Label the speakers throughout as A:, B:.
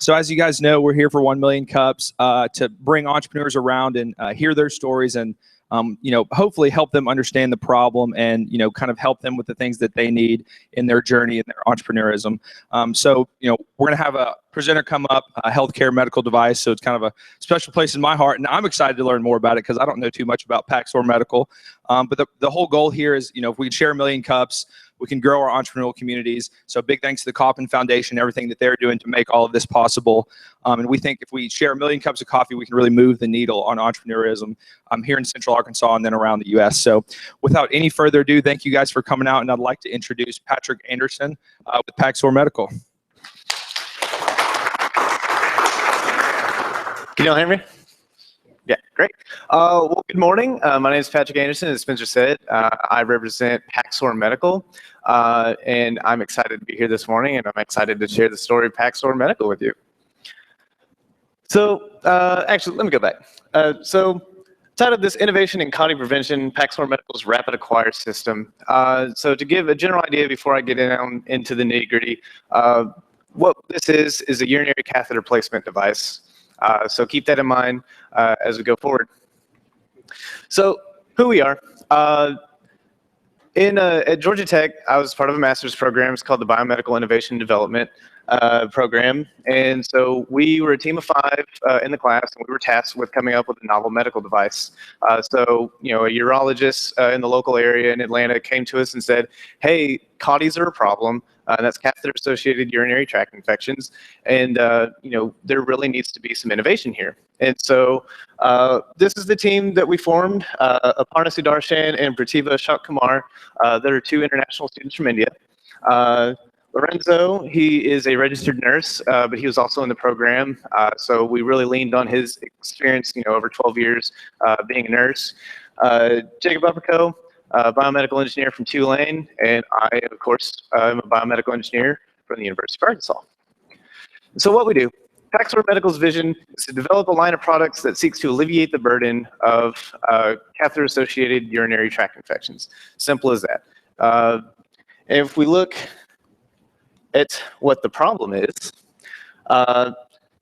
A: So as you guys know, we're here for 1 Million Cups to bring entrepreneurs around and hear their stories and hopefully help them understand the problem and, kind of help them with the things that they need in their journey and their entrepreneurism. We're going to have a presenter come up, a healthcare medical device. So it's kind of a special place in my heart. And I'm excited to learn more about it because I don't know too much about Paxor Medical. But the whole goal here is, if we share 1 million cups, we can grow our entrepreneurial communities. So big thanks to the Kauffman Foundation, everything that they're doing to make all of this possible. And we think if we share 1 million cups of coffee, we can really move the needle on entrepreneurism here in Central Arkansas and then around the U.S. So without any further ado, thank you guys for coming out. And I'd like to introduce Patrick Anderson with Paxor Medical.
B: Can you all hear me? Yeah, great. Well, good morning. My name is Patrick Anderson, as Spencer said. I represent Paxor Medical, and I'm excited to be here this morning, and I'm excited to share the story of Paxor Medical with you. So, actually, let me go back. Title of this Innovation in Clotting Prevention, Paxor Medical's Rapid Acquire System. So to give a general idea before I get into the nitty-gritty, what this is a urinary catheter placement device. So keep that in mind as we go forward. So who we are. At Georgia Tech, I was part of a master's program. It's called the Biomedical Innovation Development program. And so we were a team of 5 in the class, and we were tasked with coming up with a novel medical device. A urologist in the local area in Atlanta came to us and said, hey, CODIs are a problem. That's catheter-associated urinary tract infections, and there really needs to be some innovation here. And so this is the team that we formed: Aparna Sudarshan and Prativa Shakkumar. That are 2 international students from India. Lorenzo, he is a registered nurse, but he was also in the program. So we really leaned on his experience, over 12 years being a nurse. Jacob Upperco, biomedical engineer from Tulane, and I, of course, am a biomedical engineer from the University of Arkansas. So what we do, Paxor Medical's vision is to develop a line of products that seeks to alleviate the burden of catheter-associated urinary tract infections. Simple as that. If we look at what the problem is,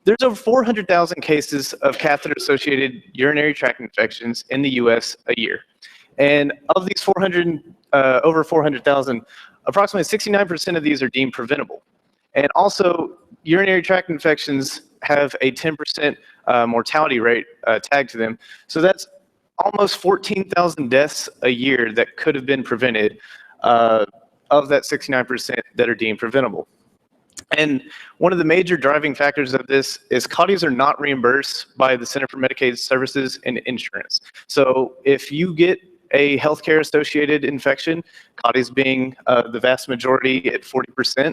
B: there's over 400,000 cases of catheter-associated urinary tract infections in the U.S. a year. And of these over 400,000, approximately 69% of these are deemed preventable. And also, urinary tract infections have a 10% mortality rate tagged to them. So that's almost 14,000 deaths a year that could have been prevented of that 69% that are deemed preventable. And one of the major driving factors of this is CODIs are not reimbursed by the Center for Medicaid Services and Insurance. So if you get a healthcare-associated infection, CODIs being the vast majority at 40%,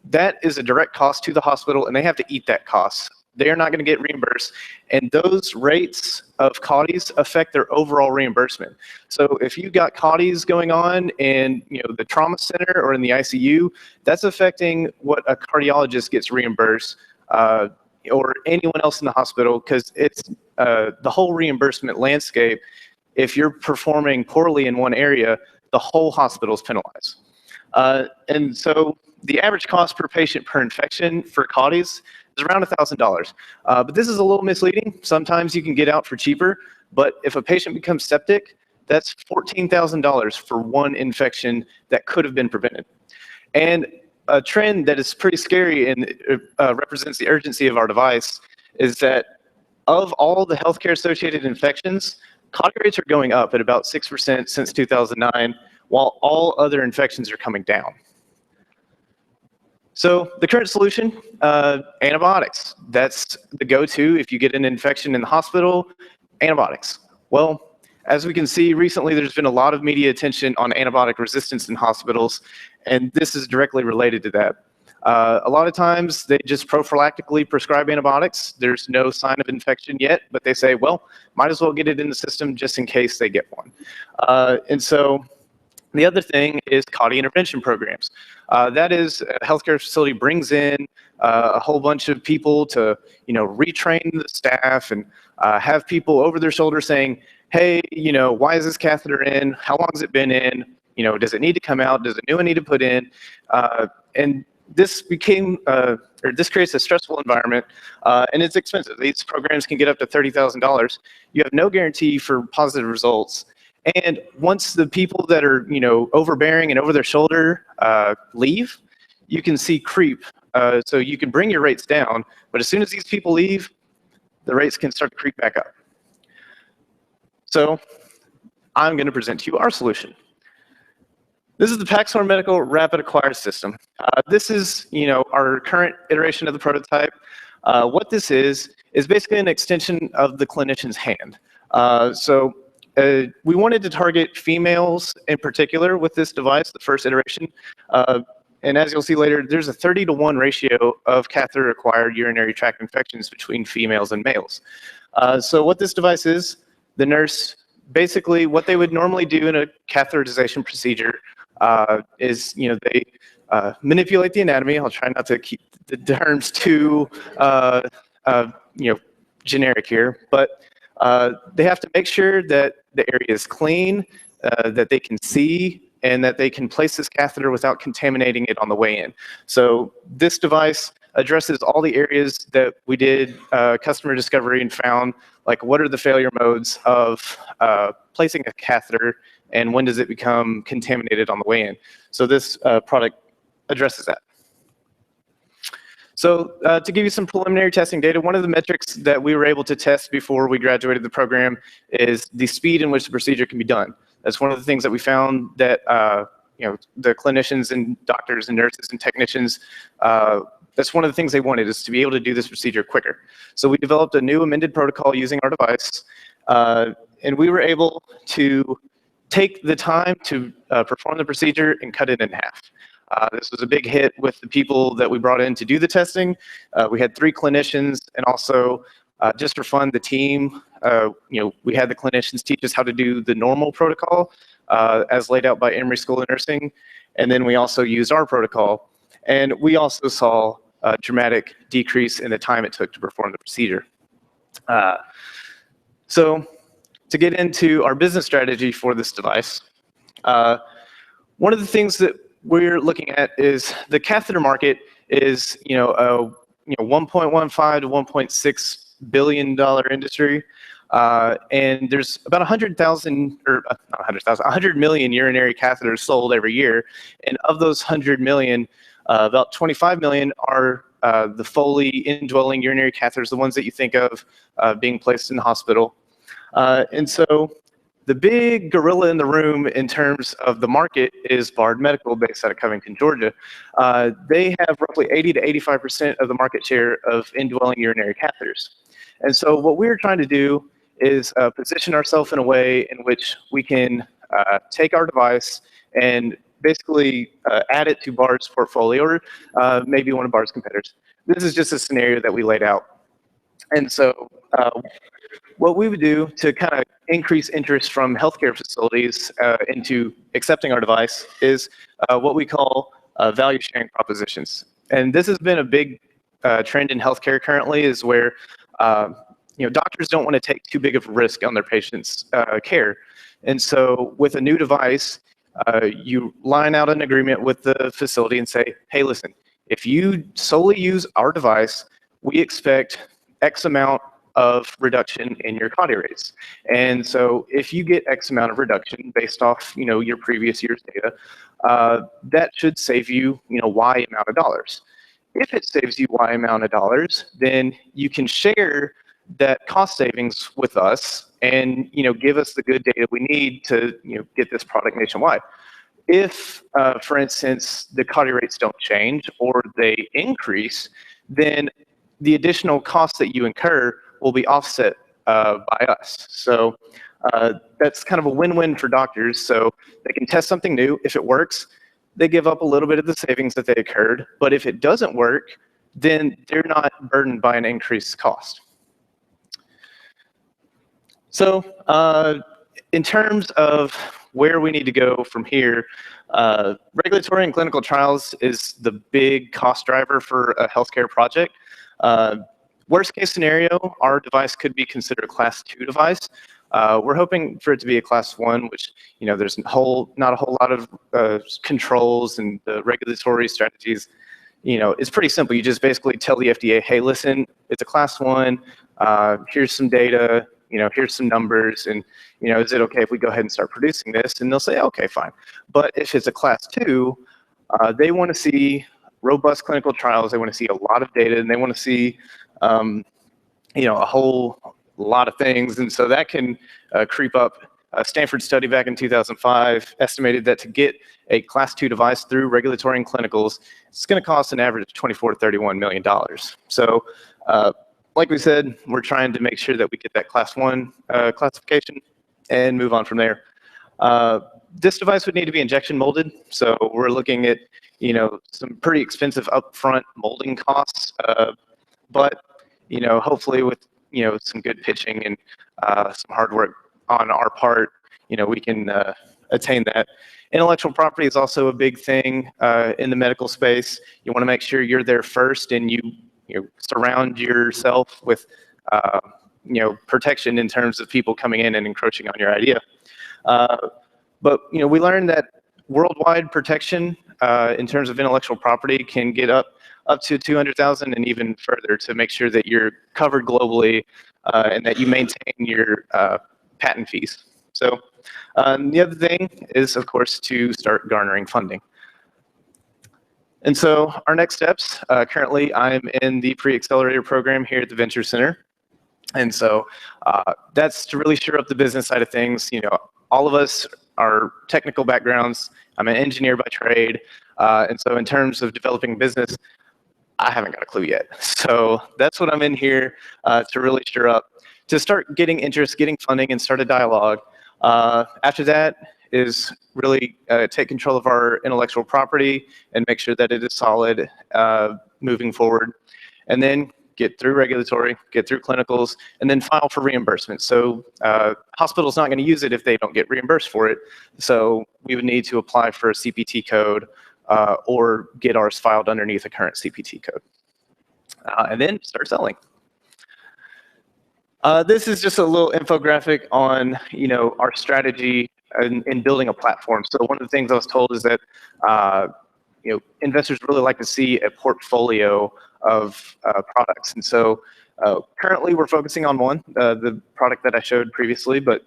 B: that is a direct cost to the hospital, and they have to eat that cost. They are not going to get reimbursed, and those rates of CODIs affect their overall reimbursement. So if you've got CODIs going on in the trauma center or in the ICU, that's affecting what a cardiologist gets reimbursed or anyone else in the hospital, because it's the whole reimbursement landscape. If you're performing poorly in one area, the whole hospital is penalized. And so the average cost per patient per infection for CODIs is around $1,000. But this is a little misleading. Sometimes you can get out for cheaper, but if a patient becomes septic, that's $14,000 for one infection that could have been prevented. And a trend that is pretty scary and represents the urgency of our device is that of all the healthcare-associated infections, CODI rates are going up at about 6% since 2009, while all other infections are coming down. So the current solution, antibiotics. That's the go-to if you get an infection in the hospital, antibiotics. Well, as we can see, recently there's been a lot of media attention on antibiotic resistance in hospitals, and this is directly related to that. A lot of times they just prophylactically prescribe antibiotics. There's no sign of infection yet, but they say, well, might as well get it in the system just in case they get one. And so the other thing is CODI intervention programs. That is, a healthcare facility brings in a whole bunch of people to, retrain the staff and have people over their shoulder saying, hey, why is this catheter in? How long has it been in? Does it need to come out? Does a new one need to put in? And this became, or this creates a stressful environment, and it's expensive. These programs can get up to $30,000. You have no guarantee for positive results. And once the people that are, overbearing and over their shoulder leave, you can see creep. So you can bring your rates down, but as soon as these people leave, the rates can start to creep back up. So I'm going to present to you our solution. This is the Paxor Medical Rapid Acquire System. This is, our current iteration of the prototype. What this is basically an extension of the clinician's hand. We wanted to target females in particular with this device, the first iteration. And as you'll see later, there's a 30-to-1 ratio of catheter-acquired urinary tract infections between females and males. So what this device is, the nurse, basically what they would normally do in a catheterization procedure is, they manipulate the anatomy. I'll try not to keep the terms too, generic here, but they have to make sure that the area is clean, that they can see, and that they can place this catheter without contaminating it on the way in. So this device addresses all the areas that we did customer discovery and found, like what are the failure modes of placing a catheter and when does it become contaminated on the way in. So this product addresses that. So to give you some preliminary testing data, one of the metrics that we were able to test before we graduated the program is the speed in which the procedure can be done. That's one of the things that we found that the clinicians and doctors and nurses and technicians, that's one of the things they wanted, is to be able to do this procedure quicker. So we developed a new amended protocol using our device, and we were able to take the time to perform the procedure and cut it in half. This was a big hit with the people that we brought in to do the testing. We had 3 clinicians, and also just for fun, the team, we had the clinicians teach us how to do the normal protocol as laid out by Emory School of Nursing, and then we also used our protocol. And we also saw a dramatic decrease in the time it took to perform the procedure. So to get into our business strategy for this device, one of the things that we're looking at is the catheter market is, a 1.15 to 1.6 billion dollar industry, and there's about 100,000, or not 100,000, 100 million urinary catheters sold every year, and of those 100 million, about 25 million are the Foley indwelling urinary catheters, the ones that you think of being placed in the hospital. And so the big gorilla in the room in terms of the market is Bard Medical, based out of Covington, Georgia. They have roughly 80 to 85% of the market share of indwelling urinary catheters. And so what we're trying to do is position ourselves in a way in which we can take our device and basically add it to Bard's portfolio, or maybe one of Bard's competitors. This is just a scenario that we laid out. And so what we would do to kind of increase interest from healthcare facilities into accepting our device is what we call value sharing propositions. And this has been a big trend in healthcare currently, is where doctors don't want to take too big of a risk on their patients' care. And so with a new device, you line out an agreement with the facility and say, hey, listen, if you solely use our device, we expect X amount of reduction in your CAUTI rates. And so if you get X amount of reduction based off, your previous year's data, that should save you, Y amount of dollars. If it saves you Y amount of dollars, then you can share that cost savings with us and, give us the good data we need to, get this product nationwide. If, for instance, the CAUTI rates don't change or they increase, then the additional costs that you incur will be offset by us. So that's kind of a win-win for doctors. So they can test something new. If it works, they give up a little bit of the savings that they incurred. But if it doesn't work, then they're not burdened by an increased cost. So in terms of where we need to go from here, regulatory and clinical trials is the big cost driver for a healthcare project. Worst case scenario, our device could be considered a class 2 device. We're hoping for it to be a class 1, which, there's not a whole lot of controls and the regulatory strategies it's pretty simple. You just basically tell the FDA, hey, listen, it's a class 1. Here's some data. Here's some numbers, and is it okay if we go ahead and start producing this? And they'll say, okay, fine. But if it's a class 2, they want to see robust clinical trials. They want to see a lot of data, and they want to see, a whole lot of things. And so that can creep up. A Stanford study back in 2005 estimated that to get a class 2 device through regulatory and clinicals, it's going to cost an average of $24 to $31 million. So like we said, we're trying to make sure that we get that class 1 classification and move on from there. This device would need to be injection molded. So we're looking at, some pretty expensive upfront molding costs. But, hopefully with, some good pitching and some hard work on our part, we can attain that. Intellectual property is also a big thing in the medical space. You want to make sure you're there first, and you surround yourself with protection in terms of people coming in and encroaching on your idea. But we learned that worldwide protection in terms of intellectual property can get up to 200,000 and even further to make sure that you're covered globally and that you maintain your patent fees. So the other thing is, of course, to start garnering funding. And so our next steps, currently I'm in the pre-accelerator program here at the Venture Center. And so that's to really shore up the business side of things. All of us are technical backgrounds. I'm an engineer by trade. And so in terms of developing business, I haven't got a clue yet. So that's what I'm in here to really shore up, to start getting interest, getting funding, and start a dialogue. After that is really take control of our intellectual property and make sure that it is solid moving forward. And then get through regulatory, get through clinicals, and then file for reimbursement. So hospital's not going to use it if they don't get reimbursed for it. So we would need to apply for a CPT code or get ours filed underneath a current CPT code. And then start selling. This is just a little infographic on, our strategy in building a platform. So one of the things I was told is that, investors really like to see a portfolio of products. And so currently we're focusing on one, the product that I showed previously, but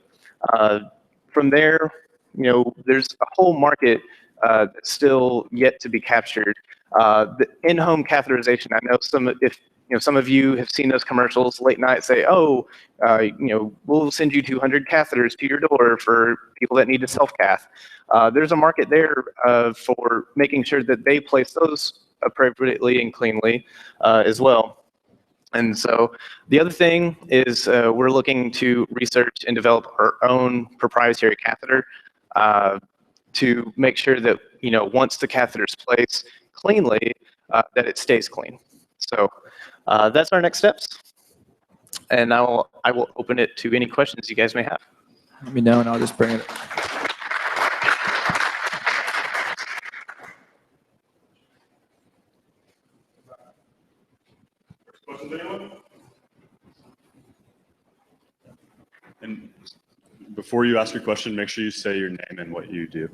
B: from there, there's a whole market that's still yet to be captured. The in-home catheterization, I know some of you have seen those commercials late night say, oh, we'll send you 200 catheters to your door for people that need to self-cath. There's a market there for making sure that they place those appropriately and cleanly as well. And so the other thing is we're looking to research and develop our own proprietary catheter to make sure that, once the catheter is placed cleanly, that it stays clean. So that's our next steps. And I will open it to any questions you guys may have.
A: Let me know, and I'll just bring it.
C: Questions, anyone? And before you ask your question, make sure you say your name and what you do.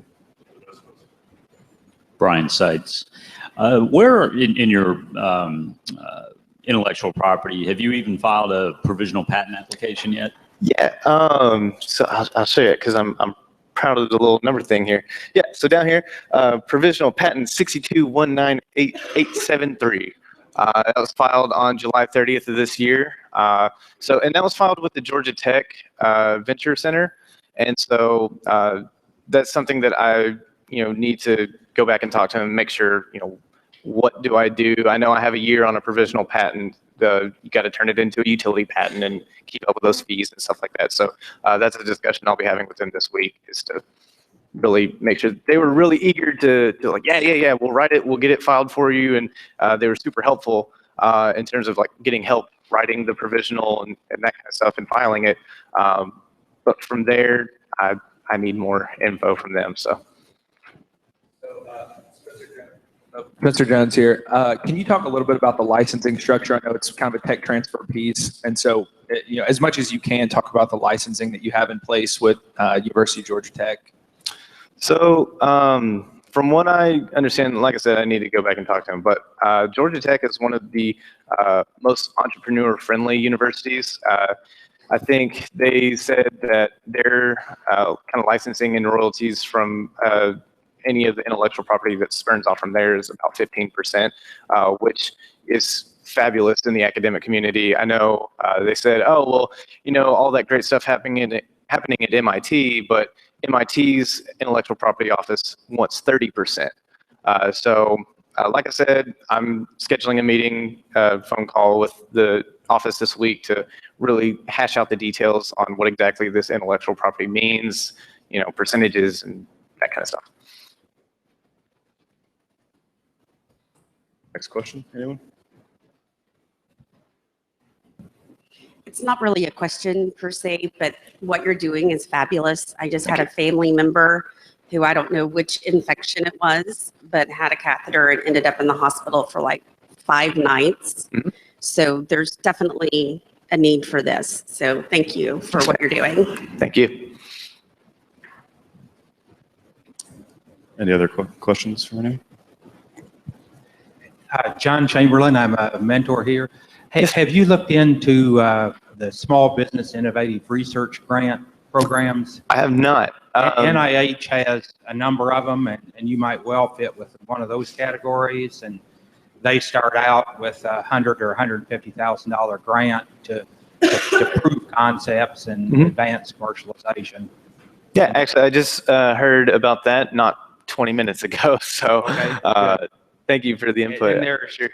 D: Brian Seitz. Where in your intellectual property, have you even filed a provisional patent application yet?
B: Yeah, so I'll show you it because I'm proud of the little number thing here. Yeah, so down here, provisional patent 6219873. That was filed on July 30th of this year. And that was filed with the Georgia Tech Venture Center. And so that's something that I need to go back and talk to him and make sure, what do I do? I know I have a year on a provisional patent. You got to turn it into a utility patent and keep up with those fees and stuff like that. So that's a discussion I'll be having with them this week, is to really make sure. They were really eager to like, yeah, we'll write it, we'll get it filed for you. And they were super helpful in terms of like getting help writing the provisional and that kind of stuff and filing it. But from there, I need more info from them. So.
A: Mr. Jones here. Can you talk a little bit about the licensing structure? I know it's kind of a tech transfer piece. And so, as much as you can, talk about the licensing that you have in place with University of Georgia Tech.
B: So from what I understand, like I said, I need to go back and talk to him, but Georgia Tech is one of the most entrepreneur-friendly universities. I think they said that their kind of licensing and royalties from any of the intellectual property that spurns off from there is about 15%, which is fabulous in the academic community. I know they said, oh, well, all that great stuff happening at MIT, but MIT's intellectual property office wants 30%. So like I said, I'm scheduling a meeting, phone call with the office this week to really hash out the details on what exactly this intellectual property means, percentages and that kind of stuff.
C: Next question, anyone?
E: It's not really a question per se, but what you're doing is fabulous. I just had a family member who I don't know which infection it was, but had a catheter and ended up in the hospital for like 5 nights. Mm-hmm. So there's definitely a need for this. So thank you for what you're doing.
B: Thank you.
C: Any other questions from anyone?
F: John Chamberlain, I'm a mentor here. Have you looked into the Small Business Innovative Research Grant programs?
B: I have not.
F: NIH has a number of them, and you might well fit with one of those categories. And they start out with a $100,000 or $150,000 grant to prove concepts and advance commercialization.
B: Yeah, actually, I just heard about that not 20 minutes ago. So thank you for the input.
F: And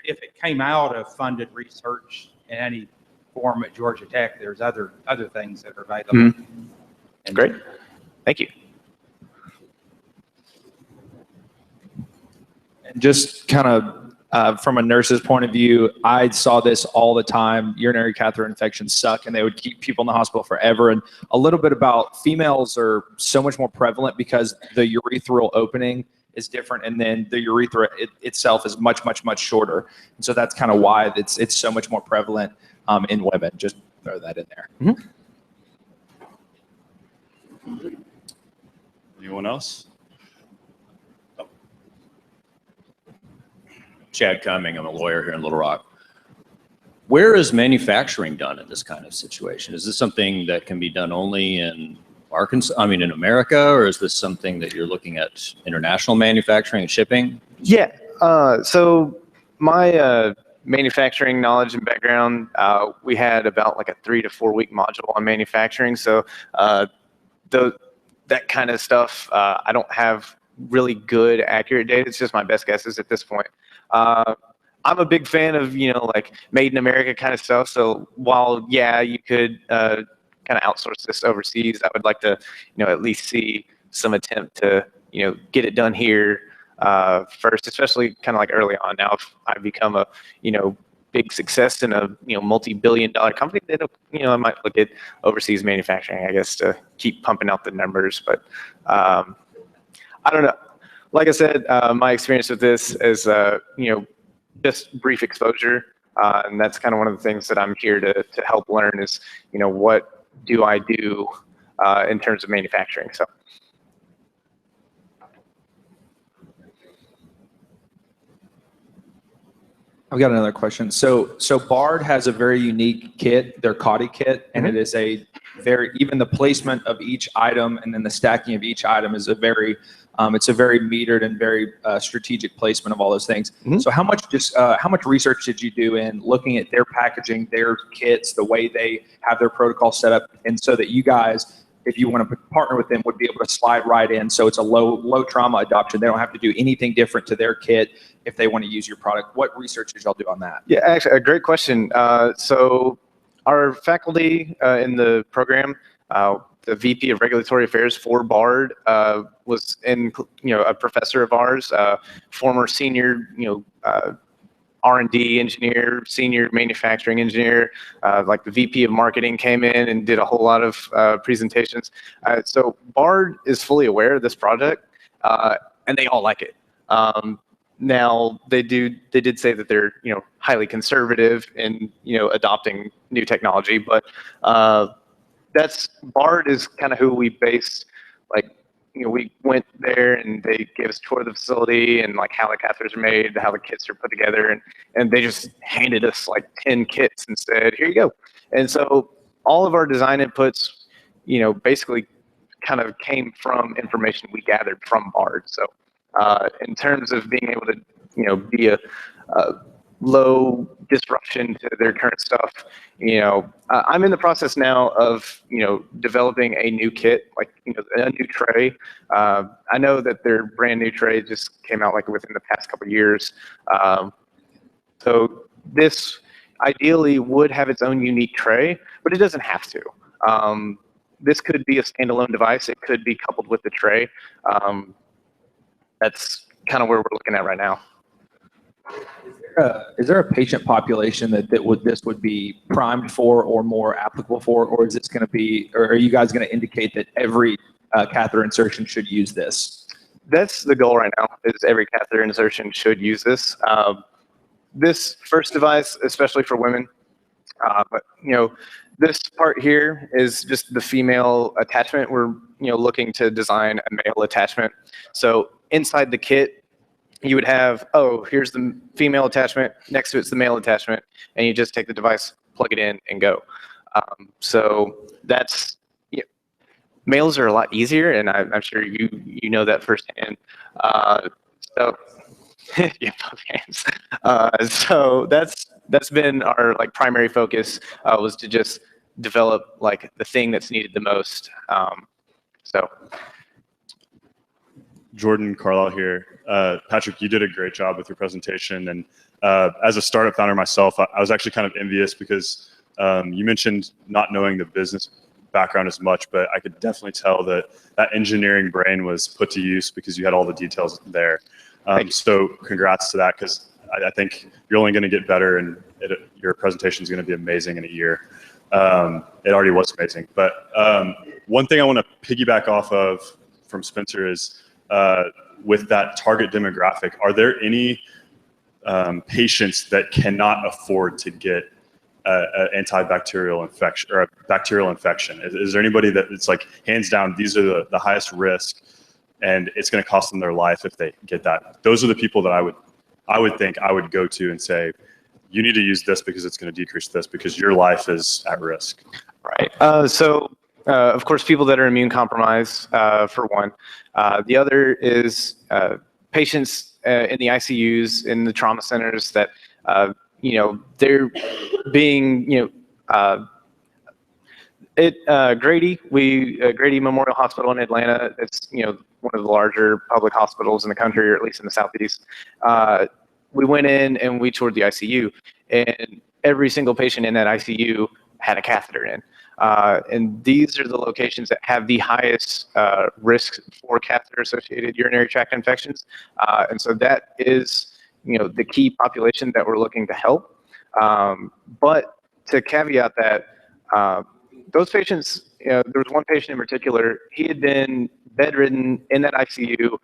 F: if it came out of funded research in any form at Georgia Tech, there's other things that are available.
B: Great. Thank you.
A: And just kind of from a nurse's point of view, I saw this all the time. Urinary catheter infections suck, and they would keep people in the hospital forever. And a little bit about females are so much more prevalent because the urethral opening is different, and then the urethra itself is much shorter. And so that's kind of why it's so much more prevalent in women. Just throw that in there.
C: Anyone else?
D: Chad Cumming, I'm a lawyer here in Little Rock. Where is manufacturing done in this kind of situation? Is this something that can be done only in in America, or is this something that you're looking at international manufacturing and shipping?
B: Yeah. So my manufacturing knowledge and background, we had about like a 3 to 4 week module on manufacturing. So that kind of stuff, I don't have really good, accurate data. It's just my best guesses at this point. I'm a big fan of, like made in America kind of stuff. So while, yeah, you could kind of outsource this overseas, I would like to, at least see some attempt to, get it done here first, especially kind of like early on. Now, if I become a, big success in a, multi-billion-dollar company, then, I might look at overseas manufacturing, I guess, to keep pumping out the numbers. But I don't know. Like I said, my experience with this is, just brief exposure. And that's kind of one of the things that I'm here to help learn is, what do I do in terms of manufacturing? So.
A: I've got another question. So Bard has a very unique kit, their CAUTI kit, and it is even the placement of each item and then the stacking of each item is it's a very metered and very strategic placement of all those things. So how much research did you do in looking at their packaging, their kits, the way they have their protocol set up, and so that you guys, if you want to partner with them, would be able to slide right in, so it's a low trauma adoption. They don't have to do anything different to their kit if they want to use your product. What research did y'all do on that?
B: Yeah, actually, a great question. So our faculty in the program, the VP of Regulatory Affairs for Bard was a professor of ours, former senior R&D engineer, senior manufacturing engineer, like the VP of marketing came in and did a whole lot of presentations. So Bard is fully aware of this project, and they all like it. Now they did say that they're highly conservative in adopting new technology, but Bard is kind of who we base like we went there and they gave us a tour of the facility and like how the catheters are made, how the kits are put together, and they just handed us like 10 kits and said, here you go. And so all of our design inputs, basically kind of came from information we gathered from BARD. So in terms of being able to, be a low disruption to their current stuff, I'm in the process now of, developing a new kit, like, a new tray. I know that their brand new tray just came out like within the past couple of years. So this ideally would have its own unique tray, but it doesn't have to. This could be a standalone device. It could be coupled with the tray. That's kind of where we're looking at right now.
A: Is there a patient population that this would be primed for or more applicable for, or is this going to be, or are you guys going to indicate that every catheter insertion should use this?
B: That's the goal right now, is every catheter insertion should use this. This first device, especially for women, but this part here is just the female attachment. We're looking to design a male attachment. So inside the kit, you would have, here's the female attachment, next to it's the male attachment, and you just take the device, plug it in, and go. So that's, males are a lot easier, and I'm sure you know that firsthand. So yeah, both hands. So that's been our like primary focus, was to just develop like the thing that's needed the most. So.
C: Jordan Carlisle here. Patrick, you did a great job with your presentation. And as a startup founder myself, I was actually kind of envious because you mentioned not knowing the business background as much, but I could definitely tell that engineering brain was put to use because you had all the details there. So congrats to that, because I think you're only going to get better, and your presentation is going to be amazing in a year. It already was amazing. But one thing I want to piggyback off of from Spencer is, with that target demographic, are there any patients that cannot afford to get an antibacterial infection or a bacterial infection? Is there anybody that it's like hands down, these are the highest risk, and it's going to cost them their life if they get that? Those are the people that I would think I would go to and say, you need to use this because it's going to decrease this because your life is at risk.
B: Right. Of course, people that are immune compromised, for one. The other is patients in the ICUs, in the trauma centers that, they're being, Grady Memorial Hospital in Atlanta, it's, one of the larger public hospitals in the country, or at least in the Southeast. We went in and we toured the ICU, and every single patient in that ICU had a catheter in. And these are the locations that have the highest risk for catheter-associated urinary tract infections. And so that is, the key population that we're looking to help. But to caveat that, those patients, there was one patient in particular, he had been bedridden in that ICU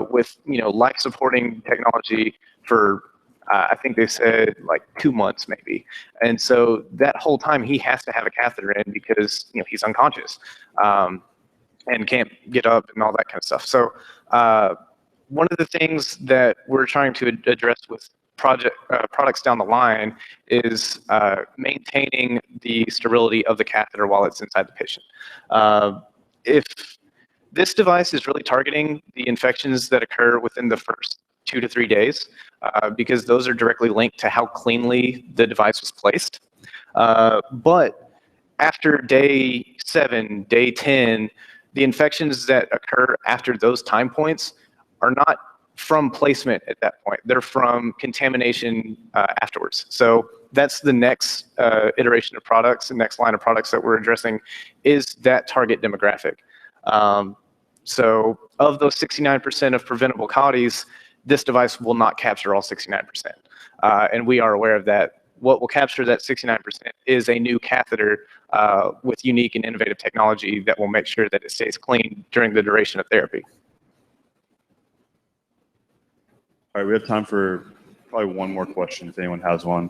B: with, life-supporting technology for, I think they said like 2 months maybe. And so that whole time he has to have a catheter in because, he's unconscious and can't get up and all that kind of stuff. So one of the things that we're trying to address with products down the line is maintaining the sterility of the catheter while it's inside the patient. If this device is really targeting the infections that occur within the first 2 to 3 days, because those are directly linked to how cleanly the device was placed. But after day 7, day 10, the infections that occur after those time points are not from placement at that point. They're from contamination afterwards. So that's the next iteration of products, the next line of products that we're addressing is that target demographic. So of those 69% of preventable CAUTIs, this device will not capture all 69%. And we are aware of that. What will capture that 69% is a new catheter with unique and innovative technology that will make sure that it stays clean during the duration of therapy.
C: All right, we have time for probably one more question if anyone has one.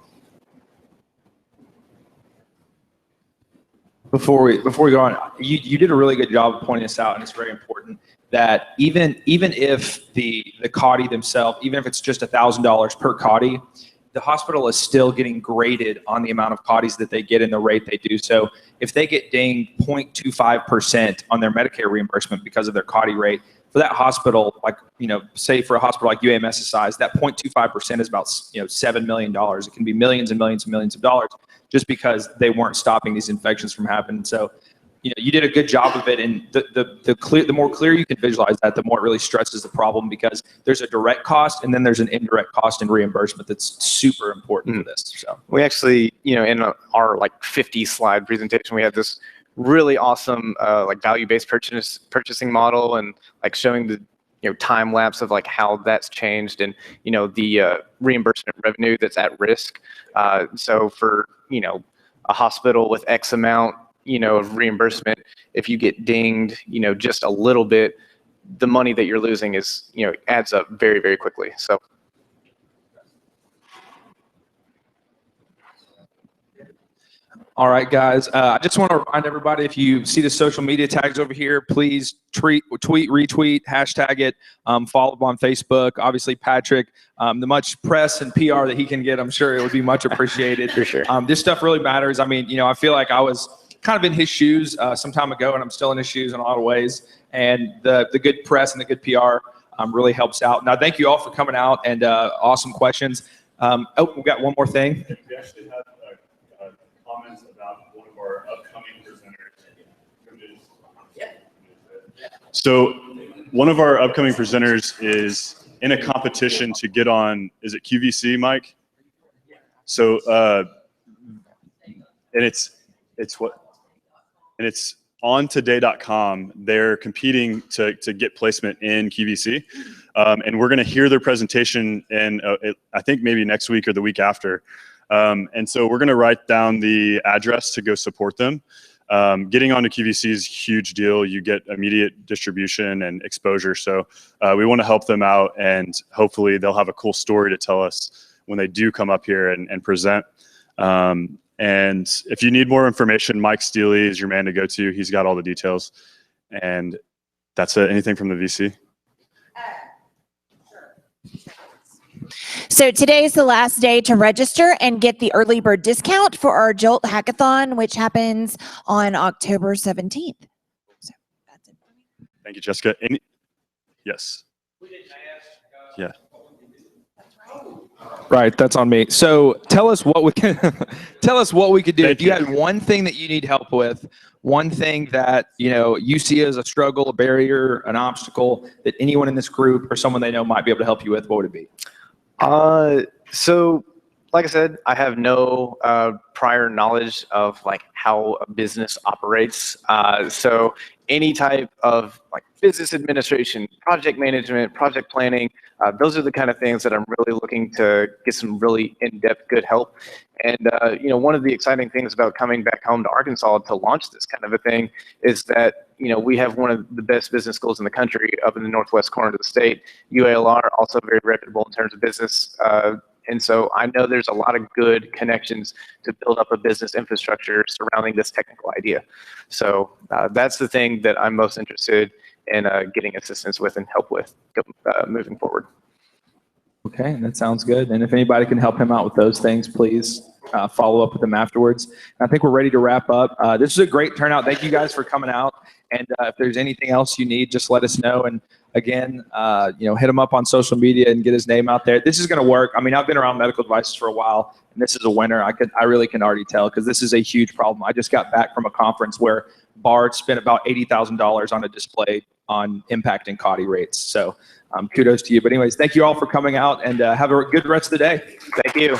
A: Before we go on, you did a really good job of pointing this out, and it's very important that even if the CAUTI themselves, even if it's just $1,000 per CAUTI, the hospital is still getting graded on the amount of CAUTIs that they get and the rate they do. So if they get dinged 0.25% on their Medicare reimbursement because of their CAUTI rate, for that hospital, like, say for a hospital like UAMS's size, that 0.25% is about, $7 million. It can be millions and millions and millions of dollars just because they weren't stopping these infections from happening. So, you did a good job of it, and the more clear you can visualize that, the more it really stresses the problem, because there's a direct cost and then there's an indirect cost in reimbursement that's super important for this. So
B: we actually, in our 50-slide presentation, we had this really awesome value-based purchasing model, and showing the time lapse of how that's changed, and the reimbursement revenue that's at risk. So for a hospital with X amount of reimbursement, if you get dinged just a little bit, the money that you're losing is adds up very, very quickly. So
A: all right, guys. I just want to remind everybody, if you see the social media tags over here, please tweet, retweet, hashtag it, follow up on Facebook. Obviously, Patrick, the much press and PR that he can get, I'm sure it would be much appreciated.
B: For sure.
A: This stuff really matters. I mean, I feel like I was kind of in his shoes some time ago, and I'm still in his shoes in a lot of ways. And the good press and the good PR really helps out. Now, thank you all for coming out, and awesome questions. We've got one more thing.
C: We actually have comments about one of our upcoming presenters. So one of our upcoming presenters is in a competition to get on, is it QVC, Mike? So, and it's on today.com. They're competing to get placement in QVC. And we're going to hear their presentation in, I think maybe next week or the week after. And so we're going to write down the address to go support them. Getting onto QVC is a huge deal. You get immediate distribution and exposure. So we want to help them out, and hopefully they'll have a cool story to tell us when they do come up here and present. And if you need more information, Mike Steely is your man to go to. He's got all the details. And that's it. Anything from the VC?
G: So today is the last day to register and get the early bird discount for our Jolt Hackathon, which happens on October 17th. So that's it.
C: Thank you, Jessica. Yes. Yeah.
A: Right, that's on me. So tell us what we can do. If you had one thing that you need help with, one thing that you see as a struggle, a barrier, an obstacle that anyone in this group or someone they know might be able to help you with, what would it be?
B: So like I said, I have no prior knowledge of how a business operates. So any type of business administration, project management, project planning, those are the kind of things that I'm really looking to get some really in-depth good help. And one of the exciting things about coming back home to Arkansas to launch this kind of a thing is that we have one of the best business schools in the country up in the northwest corner of the state. UALR, also very reputable in terms of business. And so I know there's a lot of good connections to build up a business infrastructure surrounding this technical idea. So that's the thing that I'm most interested in getting assistance with and help with moving forward.
A: Okay, that sounds good. And if anybody can help him out with those things, please follow up with them afterwards. And I think we're ready to wrap up. This is a great turnout. Thank you guys for coming out. And if there's anything else you need, just let us know. And again, hit him up on social media and get his name out there. This is going to work. I mean, I've been around medical devices for a while, and this is a winner. I really can already tell, because this is a huge problem. I just got back from a conference where Bard spent about $80,000 on a display on impacting CAUTI rates. So kudos to you. But anyways, thank you all for coming out, and have a good rest of the day.
B: Thank you.